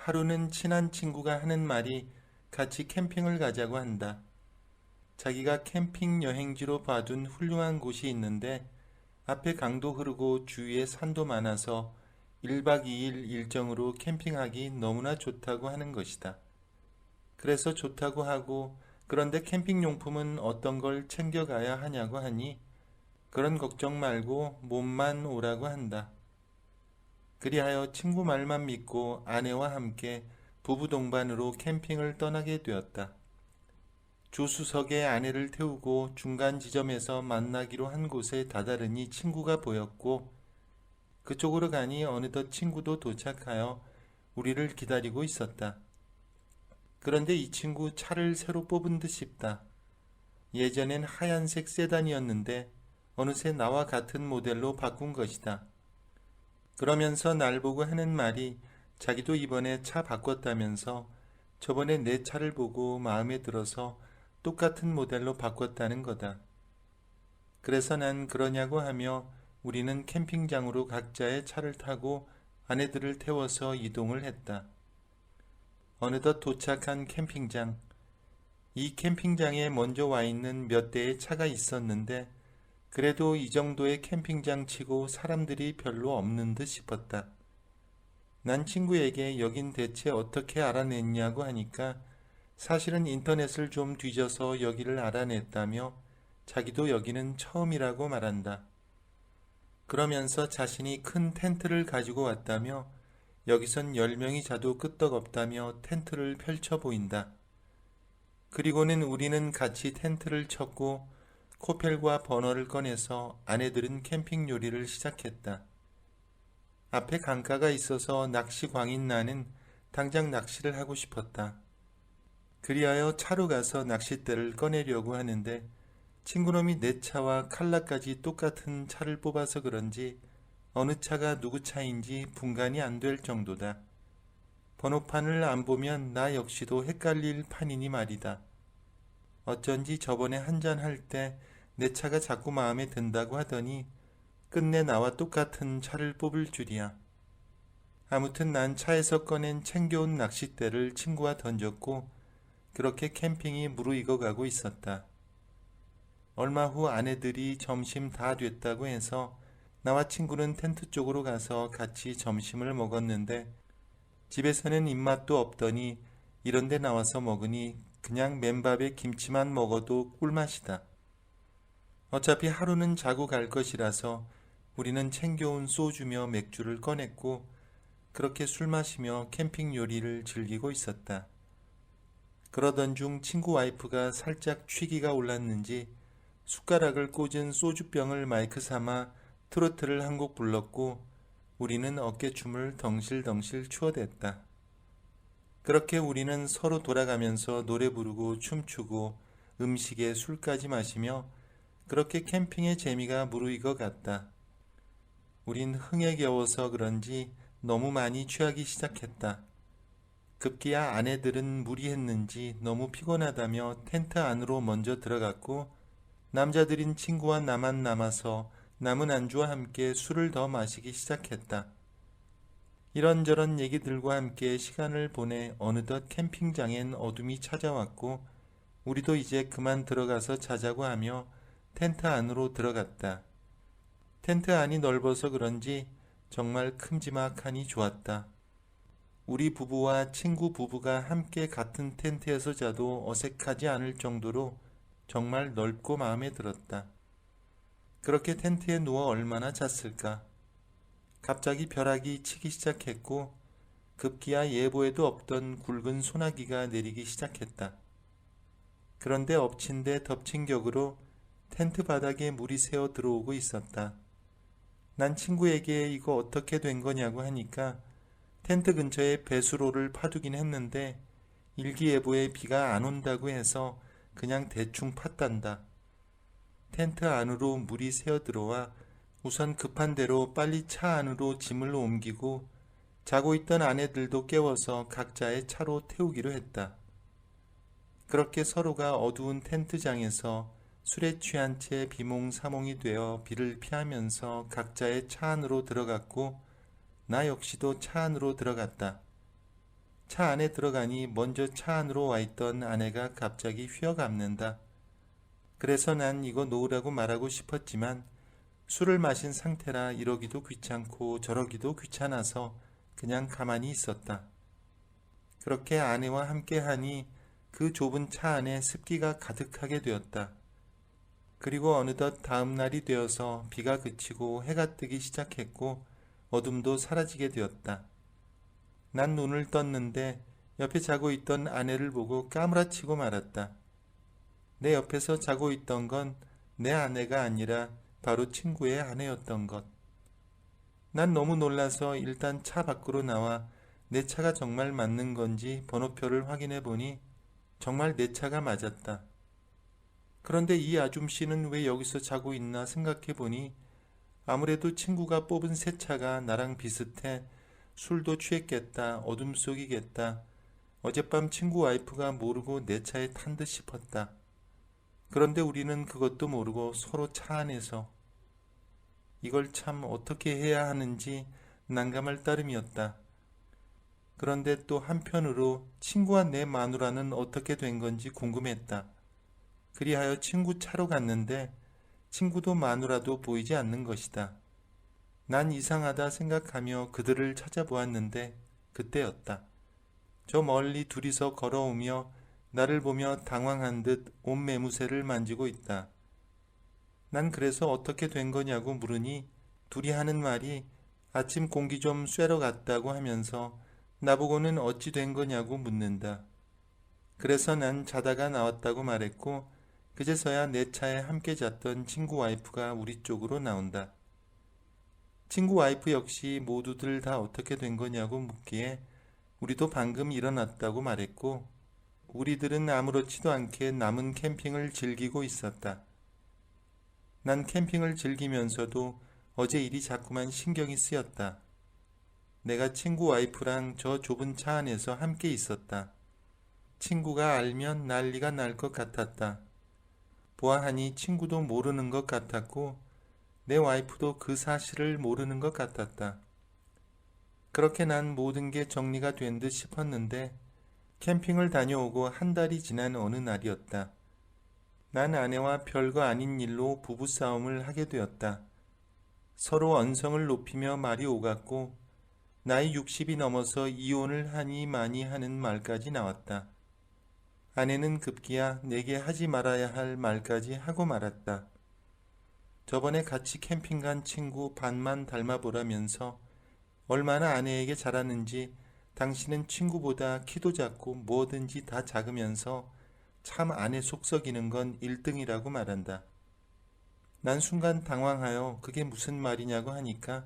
하루는 친한 친구가 하는 말이 같이 캠핑을 가자고 한다. 자기가 캠핑 여행지로 봐둔 훌륭한 곳이 있는데 앞에 강도 흐르고 주위에 산도 많아서 1박 2일 일정으로 캠핑하기 너무나 좋다고 하는 것이다. 그래서 좋다고 하고 그런데 캠핑용품은 어떤 걸 챙겨가야 하냐고 하니 그런 걱정 말고 몸만 오라고 한다. 그리하여 친구 말만 믿고 아내와 함께 부부 동반으로 캠핑을 떠나게 되었다. 조수석에 아내를 태우고 중간 지점에서 만나기로 한 곳에 다다르니 친구가 보였고 그쪽으로 가니 어느덧 친구도 도착하여 우리를 기다리고 있었다. 그런데 이 친구 차를 새로 뽑은 듯 싶다. 예전엔 하얀색 세단이었는데 어느새 나와 같은 모델로 바꾼 것이다. 그러면서 날 보고 하는 말이 자기도 이번에 차 바꿨다면서 저번에 내 차를 보고 마음에 들어서 똑같은 모델로 바꿨다는 거다. 그래서 난 그러냐고 하며 우리는 캠핑장으로 각자의 차를 타고 아내들을 태워서 이동을 했다. 어느덧 도착한 캠핑장. 이 캠핑장에 먼저 와 있는 몇 대의 차가 있었는데 그래도 이 정도의 캠핑장 치고 사람들이 별로 없는 듯 싶었다. 난 친구에게 여긴 대체 어떻게 알아냈냐고 하니까 사실은 인터넷을 좀 뒤져서 여기를 알아냈다며 자기도 여기는 처음이라고 말한다. 그러면서 자신이 큰 텐트를 가지고 왔다며 여기선 10명이 자도 끄떡없다며 텐트를 펼쳐 보인다. 그리고는 우리는 같이 텐트를 쳤고 코펠과 버너를 꺼내서 아내들은 캠핑 요리를 시작했다. 앞에 강가가 있어서 낚시 광인 나는 당장 낚시를 하고 싶었다. 그리하여 차로 가서 낚싯대를 꺼내려고 하는데 친구놈이 내 차와 칼라까지 똑같은 차를 뽑아서 그런지 어느 차가 누구 차인지 분간이 안 될 정도다. 번호판을 안 보면 나 역시도 헷갈릴 판이니 말이다. 어쩐지 저번에 한잔할 때 내 차가 자꾸 마음에 든다고 하더니 끝내 나와 똑같은 차를 뽑을 줄이야. 아무튼 난 차에서 꺼낸 챙겨온 낚싯대를 친구와 던졌고 그렇게 캠핑이 무르익어 가고 있었다. 얼마 후 아내들이 점심 다 됐다고 해서 나와 친구는 텐트 쪽으로 가서 같이 점심을 먹었는데 집에서는 입맛도 없더니 이런데 나와서 먹으니 그냥 맨밥에 김치만 먹어도 꿀맛이다. 어차피 하루는 자고 갈 것이라서 우리는 챙겨온 소주며 맥주를 꺼냈고 그렇게 술 마시며 캠핑 요리를 즐기고 있었다. 그러던 중 친구 와이프가 살짝 취기가 올랐는지 숟가락을 꽂은 소주병을 마이크 삼아 트로트를 한 곡 불렀고 우리는 어깨춤을 덩실덩실 추어댔다. 그렇게 우리는 서로 돌아가면서 노래 부르고 춤추고 음식에 술까지 마시며 그렇게 캠핑의 재미가 무르익어 갔다. 우린 흥에 겨워서 그런지 너무 많이 취하기 시작했다. 급기야 아내들은 무리했는지 너무 피곤하다며 텐트 안으로 먼저 들어갔고 남자들인 친구와 나만 남아서 남은 안주와 함께 술을 더 마시기 시작했다. 이런저런 얘기들과 함께 시간을 보내 어느덧 캠핑장엔 어둠이 찾아왔고 우리도 이제 그만 들어가서 자자고 하며 텐트 안으로 들어갔다. 텐트 안이 넓어서 그런지 정말 큼지막하니 좋았다. 우리 부부와 친구 부부가 함께 같은 텐트에서 자도 어색하지 않을 정도로 정말 넓고 마음에 들었다. 그렇게 텐트에 누워 얼마나 잤을까? 갑자기 벼락이 치기 시작했고 급기야 예보에도 없던 굵은 소나기가 내리기 시작했다. 그런데 엎친 데 덮친 격으로 텐트 바닥에 물이 새어 들어오고 있었다. 난 친구에게 이거 어떻게 된 거냐고 하니까 텐트 근처에 배수로를 파두긴 했는데 일기예보에 비가 안 온다고 해서 그냥 대충 팠단다. 텐트 안으로 물이 새어 들어와 우선 급한 대로 빨리 차 안으로 짐을 옮기고 자고 있던 아내들도 깨워서 각자의 차로 태우기로 했다. 그렇게 서로가 어두운 텐트장에서 술에 취한 채 비몽사몽이 되어 비를 피하면서 각자의 차 안으로 들어갔고 나 역시도 차 안으로 들어갔다. 차 안에 들어가니 먼저 차 안으로 와 있던 아내가 갑자기 휘어감는다. 그래서 난 이거 놓으라고 말하고 싶었지만 술을 마신 상태라 이러기도 귀찮고 저러기도 귀찮아서 그냥 가만히 있었다. 그렇게 아내와 함께 하니 그 좁은 차 안에 습기가 가득하게 되었다. 그리고 어느덧 다음 날이 되어서 비가 그치고 해가 뜨기 시작했고 어둠도 사라지게 되었다. 난 눈을 떴는데 옆에 자고 있던 아내를 보고 까무라치고 말았다. 내 옆에서 자고 있던 건 내 아내가 아니라 바로 친구의 아내였던 것. 난 너무 놀라서 일단 차 밖으로 나와 내 차가 정말 맞는 건지 번호표를 확인해 보니 정말 내 차가 맞았다. 그런데 이 아줌씨는 왜 여기서 자고 있나 생각해 보니 아무래도 친구가 뽑은 새 차가 나랑 비슷해 술도 취했겠다, 어둠 속이겠다. 어젯밤 친구 와이프가 모르고 내 차에 탄 듯 싶었다. 그런데 우리는 그것도 모르고 서로 차 안에서 이걸 참 어떻게 해야 하는지 난감할 따름이었다. 그런데 또 한편으로 친구와 내 마누라는 어떻게 된 건지 궁금했다. 그리하여 친구 차로 갔는데 친구도 마누라도 보이지 않는 것이다. 난 이상하다 생각하며 그들을 찾아보았는데 그때였다. 저 멀리 둘이서 걸어오며 나를 보며 당황한 듯 옷 매무새를 만지고 있다. 난 그래서 어떻게 된 거냐고 물으니 둘이 하는 말이 아침 공기 좀 쐬러 갔다고 하면서 나보고는 어찌 된 거냐고 묻는다. 그래서 난 자다가 나왔다고 말했고 그제서야 내 차에 함께 잤던 친구 와이프가 우리 쪽으로 나온다. 친구 와이프 역시 모두들 다 어떻게 된 거냐고 묻기에 우리도 방금 일어났다고 말했고 우리들은 아무렇지도 않게 남은 캠핑을 즐기고 있었다. 난 캠핑을 즐기면서도 어제 일이 자꾸만 신경이 쓰였다. 내가 친구 와이프랑 저 좁은 차 안에서 함께 있었다. 친구가 알면 난리가 날 것 같았다. 보아하니 친구도 모르는 것 같았고 내 와이프도 그 사실을 모르는 것 같았다. 그렇게 난 모든 게 정리가 된 듯 싶었는데 캠핑을 다녀오고 한 달이 지난 어느 날이었다. 난 아내와 별거 아닌 일로 부부싸움을 하게 되었다. 서로 언성을 높이며 말이 오갔고 나이 60이 넘어서 이혼을 하니 많이 하는 말까지 나왔다. 아내는 급기야 내게 하지 말아야 할 말까지 하고 말았다. 저번에 같이 캠핑 간 친구 반만 닮아보라면서 얼마나 아내에게 잘하는지 당신은 친구보다 키도 작고 뭐든지 다 작으면서 참 아내 속 썩이는 건 1등이라고 말한다. 난 순간 당황하여 그게 무슨 말이냐고 하니까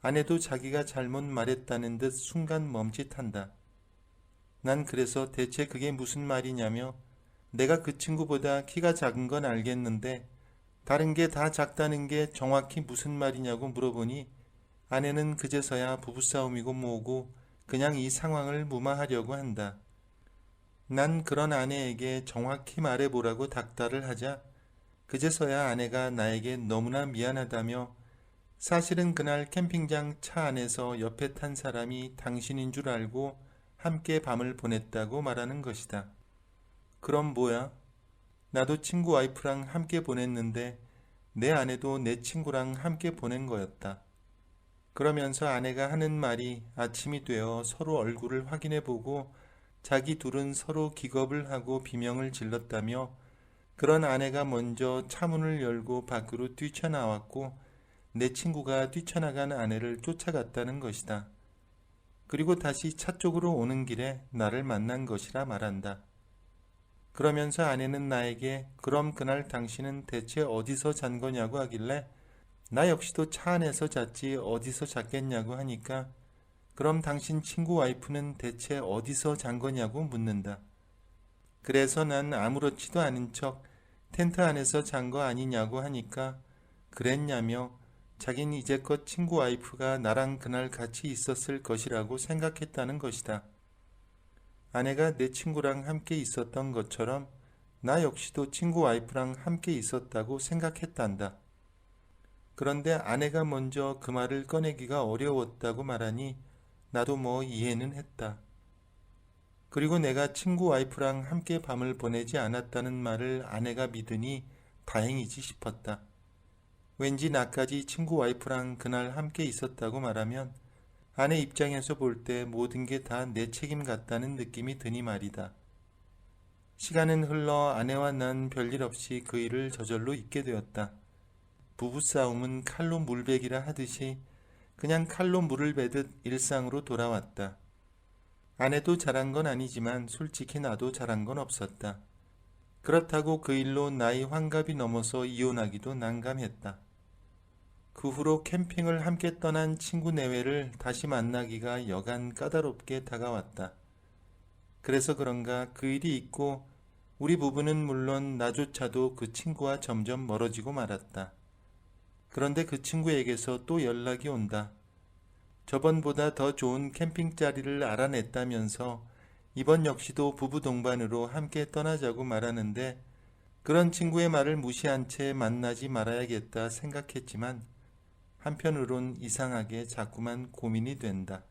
아내도 자기가 잘못 말했다는 듯 순간 멈칫한다. 난 그래서 대체 그게 무슨 말이냐며 내가 그 친구보다 키가 작은 건 알겠는데 다른 게 다 작다는 게 정확히 무슨 말이냐고 물어보니 아내는 그제서야 부부싸움이고 뭐고 그냥 이 상황을 무마하려고 한다. 난 그런 아내에게 정확히 말해보라고 닥달을 하자 그제서야 아내가 나에게 너무나 미안하다며 사실은 그날 캠핑장 차 안에서 옆에 탄 사람이 당신인 줄 알고 함께 밤을 보냈다고 말하는 것이다. 그럼 뭐야? 나도 친구 와이프랑 함께 보냈는데 내 아내도 내 친구랑 함께 보낸 거였다. 그러면서 아내가 하는 말이 아침이 되어 서로 얼굴을 확인해보고 자기 둘은 서로 기겁을 하고 비명을 질렀다며 그런 아내가 먼저 차문을 열고 밖으로 뛰쳐나왔고 내 친구가 뛰쳐나간 아내를 쫓아갔다는 것이다. 그리고 다시 차 쪽으로 오는 길에 나를 만난 것이라 말한다. 그러면서 아내는 나에게 그럼 그날 당신은 대체 어디서 잔 거냐고 하길래 나 역시도 차 안에서 잤지 어디서 잤겠냐고 하니까 그럼 당신 친구 와이프는 대체 어디서 잔 거냐고 묻는다. 그래서 난 아무렇지도 않은 척 텐트 안에서 잔 거 아니냐고 하니까 그랬냐며 자긴 이제껏 친구 와이프가 나랑 그날 같이 있었을 것이라고 생각했다는 것이다. 아내가 내 친구랑 함께 있었던 것처럼 나 역시도 친구 와이프랑 함께 있었다고 생각했단다. 그런데 아내가 먼저 그 말을 꺼내기가 어려웠다고 말하니 나도 뭐 이해는 했다. 그리고 내가 친구 와이프랑 함께 밤을 보내지 않았다는 말을 아내가 믿으니 다행이지 싶었다. 왠지 나까지 친구 와이프랑 그날 함께 있었다고 말하면 아내 입장에서 볼 때 모든 게 다 내 책임 같다는 느낌이 드니 말이다. 시간은 흘러 아내와 난 별일 없이 그 일을 저절로 잊게 되었다. 부부싸움은 칼로 물베기라 하듯이 그냥 칼로 물을 베듯 일상으로 돌아왔다. 아내도 잘한 건 아니지만 솔직히 나도 잘한 건 없었다. 그렇다고 그 일로 나이 환갑이 넘어서 이혼하기도 난감했다. 그 후로 캠핑을 함께 떠난 친구 내외를 다시 만나기가 여간 까다롭게 다가왔다. 그래서 그런가 그 일이 있고 우리 부부는 물론 나조차도 그 친구와 점점 멀어지고 말았다. 그런데 그 친구에게서 또 연락이 온다. 저번보다 더 좋은 캠핑 자리를 알아냈다면서 이번 역시도 부부 동반으로 함께 떠나자고 말하는데 그런 친구의 말을 무시한 채 만나지 말아야겠다 생각했지만 한편으론 이상하게 자꾸만 고민이 된다.